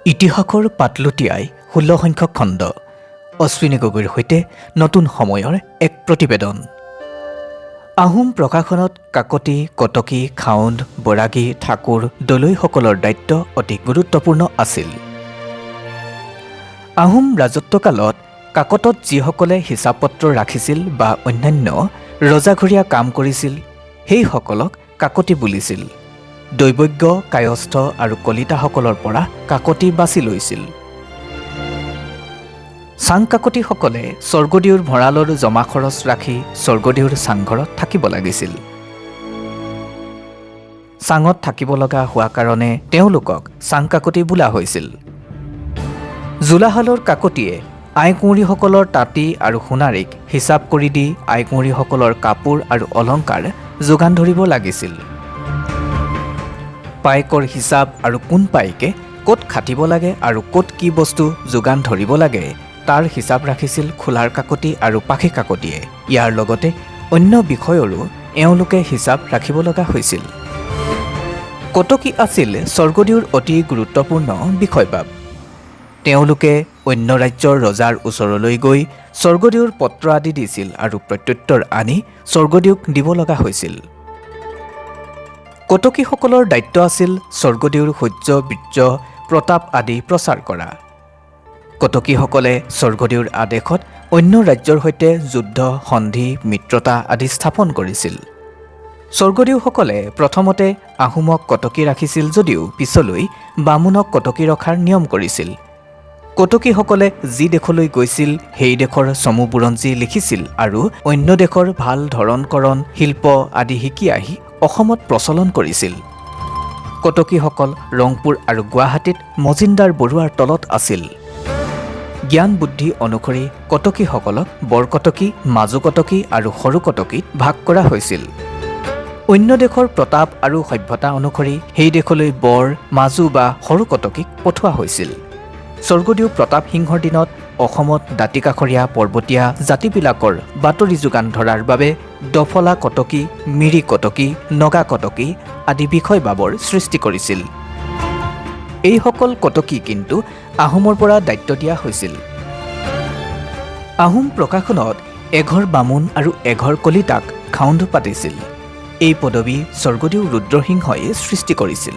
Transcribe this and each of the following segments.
ইতিহাসৰ পাতলুটিয়াই 16 সংখ্যক খণ্ড অশ্বিনী গগৈৰ সৈতে নতুন সময়ৰ এক প্ৰতিবেদন। আহোম প্ৰকাশনত কাকতি, কটকী, খাউণ্ড, বৰাগী, ঠাকুৰ, দলৈসকলৰ দায়িত্ব অতি গুৰুত্বপূৰ্ণ আছিল। আহোম ৰাজত্বকালত কাকতত যিসকলে হিচাপ পত্ৰ ৰাখিছিল বা অন্যান্য ৰজাঘৰীয়া কাম কৰিছিল সেইসকলক কাকতি বুলিছিল। দৈবজ্ঞ, কায়স্থ আৰু কলিতাসকলৰ পৰা কাকতি বাছি লৈছিল। চাং কাকতিসকলে স্বৰ্গদেউৰ ভঁৰালৰ জমা খৰচ ৰাখি স্বৰ্গদেউৰ চাংঘৰত থাকিব লাগিছিল। চাঙত থাকিব লগা হোৱা কাৰণে তেওঁলোকক চাং কাকতি বোলা হৈছিল। জোলাহালৰ কাকতিয়ে আইকুঁৱৰীসকলৰ তাঁতী আৰু সোণাৰীক হিচাপ কৰি দি আইকুঁৱৰীসকলৰ কাপোৰ আৰু অলংকাৰ যোগান ধৰিব লাগিছিল। পাইকৰ হিচাপ আৰু কোন পাইকে ক'ত খাটিব লাগে আৰু ক'ত কি বস্তু যোগান ধৰিব লাগে তাৰ হিচাপ ৰাখিছিল খোলাৰ কাকতি আৰু পাখি কাকতিয়ে। ইয়াৰ লগতে অন্য বিষয়ৰো এওঁলোকে হিচাপ ৰাখিব লগা হৈছিল। কটকী আছিল স্বৰ্গদেউৰ অতি গুৰুত্বপূৰ্ণ বিষয়বাব। তেওঁলোকে অন্য ৰাজ্যৰ ৰজাৰ ওচৰলৈ গৈ স্বৰ্গদেউৰ পত্ৰ আদি দিছিল আৰু প্ৰত্যুত্তৰ আনি স্বৰ্গদেউক দিব লগা হৈছিল। কটকীসকলৰ দায়িত্ব আছিল স্বৰ্গদেউৰ শৌৰ্য, বীৰ্য, প্ৰতাপ আদি প্ৰচাৰ কৰা। কটকীসকলে স্বৰ্গদেউৰ আদেশত অন্য ৰাজ্যৰ সৈতে যুদ্ধ, সন্ধি, মিত্ৰতা আদি স্থাপন কৰিছিল। স্বৰ্গদেউসকলে প্ৰথমতে আহোমক কটকী ৰাখিছিল যদিও পিছলৈ বামুণক কটকী ৰখাৰ নিয়ম কৰিছিল। কটকীসকলে যি দেশলৈ গৈছিল সেই দেশৰ চমু বুৰঞ্জী লিখিছিল আৰু অন্য দেশৰ ভাল ধৰণ-কৰণ, শিল্প আদি শিকি আহি অসমত প্ৰচলন কৰিছিল। কটকীসকল ৰংপুৰ আৰু গুৱাহাটীত মজিন্দৰ বৰুৱাৰ তলত আছিল। জ্ঞান বুদ্ধি অনুসৰি কটকীসকলক বৰকটকী, মাজু কটকী আৰু সৰু কটকীত ভাগ কৰা হৈছিল। অন্য দেশৰ প্ৰতাপ আৰু সভ্যতা অনুসৰি সেই দেশলৈ বৰ, মাজু বা সৰু কটকীক পঠোৱা হৈছিল। স্বৰ্গদেউ প্ৰতাপ সিংহৰ দিনত অসমত দাঁতিকাষৰীয়া পৰ্বতীয়া জাতিবিলাকৰ বাতৰি যোগান ধৰাৰ বাবে দফলা কটকী, মিৰি কটকী, নগা কটকী আদি বিষয়বাবৰ সৃষ্টি কৰিছিল। এইসকল কটকী কিন্তু আহোমৰ পৰা দায়িত্ব দিয়া হৈছিল। আহোম প্ৰকাশনত এঘৰ বামুণ আৰু এঘৰ কলিতাক খাউণ্ড পাতিছিল। এই পদবী স্বৰ্গদেউ ৰুদ্ৰসিংহই সৃষ্টি কৰিছিল।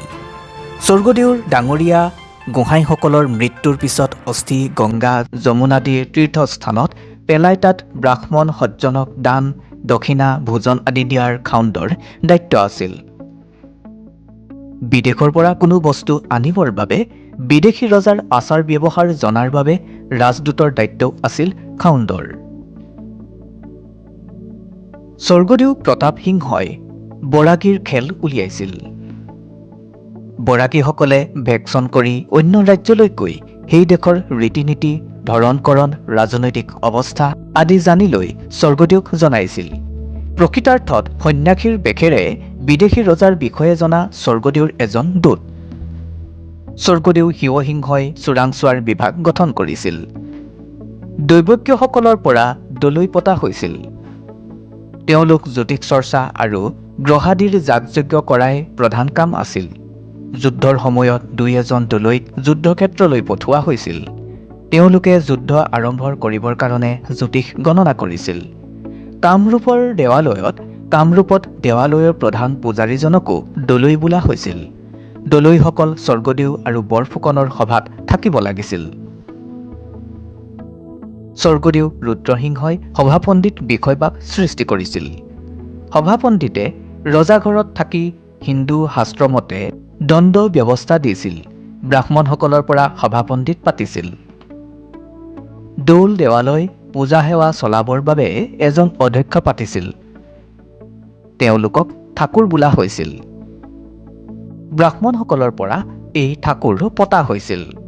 স্বৰ্গদেউৰ ডাঙৰীয়া গোহাঁইসকলৰ মৃত্যুৰ পিছত অস্থি গংগা, যমুনাদিৰ তীৰ্থস্থানত পেলাই তাত ব্ৰাহ্মণ সজ্জনক দান, দক্ষিণা, ভোজন আদি দিয়াৰ খাউণ্ডৰ দায়িত্ব আছিল। বিদেশৰ পৰা কোনো বস্তু আনিবৰ বাবে বিদেশী ৰজাৰ আচাৰ ব্যৱহাৰ জনাৰ বাবে ৰাজদূতৰ দায়িত্ব আছিল খাউণ্ডৰ। স্বৰ্গদেউ প্ৰতাপ সিংহই বৰাগীৰ খেল উলিয়াইছিল। বৰাগীসকলে ভেকচন কৰি অন্য ৰাজ্যলৈ গৈ সেই দেশৰ ৰীতি-নীতি, ধৰণ-কৰণ, ৰাজনৈতিক অৱস্থা আদি জানি লৈ স্বৰ্গদেউক জনাইছিল। প্ৰকৃতাৰ্থত সন্ন্যাসীৰ বেশেৰে বিদেশী ৰজাৰ বিষয়ে জনা স্বৰ্গদেউৰ এজন দূত। স্বৰ্গদেউ শিৱসিংহই চোৰাংচোৱাৰ বিভাগ গঠন কৰিছিল। দৈবজ্ঞসকলৰ পৰা দলৈ পতা হৈছিল। তেওঁলোক জ্যোতিষ চৰ্চা আৰু গ্ৰহাদিৰ যাগ-যজ্ঞ কৰাই প্ৰধান কাম আছিল। যুদ্ধৰ সময়ত দুই এজন দলৈক যুদ্ধক্ষেত্ৰলৈ পঠোৱা হৈছিল। তেওঁলোকে যুদ্ধ আৰম্ভ কৰিবৰ কাৰণে জ্যোতিষ গণনা কৰিছিল। কামৰূপৰ দেৱালয়ৰ প্ৰধান পূজাৰীজনকো দলৈ বোলা হৈছিল। দলৈসকল স্বৰ্গদেউ আৰু বৰফুকনৰ সভাত থাকিব লাগিছিল। স্বৰ্গদেউ ৰুদ্ৰসিংহই সভাপণ্ডিত বিষয়বাব সৃষ্টি কৰিছিল। সভাপণ্ডিতে ৰজাঘৰত থাকি হিন্দু শাস্ত্ৰমতে দণ্ড ব্যৱস্থা দিছিল। ব্ৰাহ্মণসকলৰ পৰা সভাপণ্ডিত পাতিছিল। দৌল দেৱালয় পূজা সেৱা চলাবৰ বাবে এজন অধ্যক্ষ পাতিছিল। তেওঁলোকক ঠাকুৰ বোলা হৈছিল। ব্ৰাহ্মণসকলৰ পৰা এই ঠাকুৰ পতা হৈছিল।